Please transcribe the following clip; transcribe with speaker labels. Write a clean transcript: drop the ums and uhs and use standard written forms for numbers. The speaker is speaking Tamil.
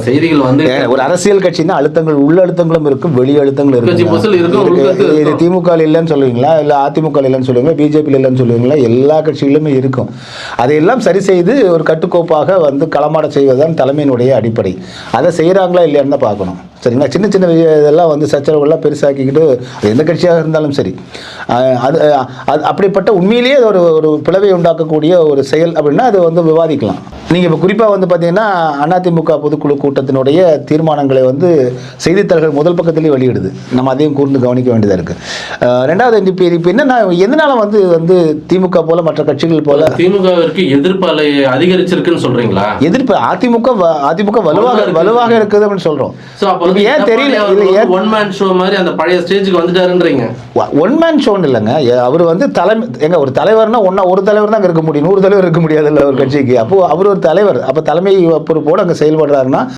Speaker 1: செய்திகள் வந்து
Speaker 2: ஒரு அரசியல் கட்சின்னா அழுத்தங்கள் உள்ள அழுத்தங்களும் இருக்கும், வெளி அழுத்தங்களும் இருக்கும். இது திமுக இல்லைன்னு சொல்லுவீங்களா, இல்ல அதிமுக இல்லைன்னு சொல்லுவீங்களா, பிஜேபி இல்லைன்னு சொல்லுவீங்களா? எல்லா கட்சிகளிலுமே இருக்கும். அதையெல்லாம் சரி செய்து ஒரு கட்டுக்கோப்பாக வந்து களமாட செய்வதுதான் தலைமையினுடைய அடிப்படை. அதை செய்யறாங்களா இல்லையான்னு தான் பார்க்கணும். சரிங்களா? சின்ன சின்ன இதெல்லாம் வந்து சச்சரவுகள்லாம் பெருசாக்கிக்கிட்டு எந்த கட்சியாக இருந்தாலும் சரி, அது அப்படிப்பட்ட உண்மையிலேயே ஒரு ஒரு பிளவை உண்டாக்கக்கூடிய ஒரு செயல் அப்படின்னா அது வந்து விவாதிக்கலாம். நீங்கள் இப்போ குறிப்பாக வந்து பார்த்தீங்கன்னா அதிமுக பொதுக்குழு கூட்டத்தினுடைய தீர்மானங்களை வந்து செய்தித்தாள்கள் முதல் பக்கத்திலேயே வெளியிடுது. நம்ம அதையும் கூர்ந்து கவனிக்க வேண்டியதாக இருக்குது. ரெண்டாவது இப்போ என்னன்னா, எதனால வந்து திமுக போல மற்ற கட்சிகள் போல
Speaker 1: திமுகவிற்கு எதிர்ப்பு அலை அதிகரிச்சிருக்குன்னு சொல்றீங்களா?
Speaker 2: எதிர்ப்பு அதிமுக வலுவாக இருக்குது அப்படின்னு சொல்றோம். ஏன் தெரியல,
Speaker 1: ஒன் மேன் ஷோ மாதிரி அந்த பழைய ஸ்டேஜுக்கு வந்துட்டாருன்றீங்க.
Speaker 2: ஒன் மேன் ஷோ இல்லைங்க, அவர் வந்து ஒரு தலைவர்னா ஒரு தலைவர் தான் இருக்க முடியும், 100 தலைவர் இருக்க முடியாது இல்லை ஒரு கட்சிக்கு. அப்போ அவர் ஒரு தலைவர், அப்போ தலைமை பொறுப்போடு அங்கே செயல்படுறாருன்னா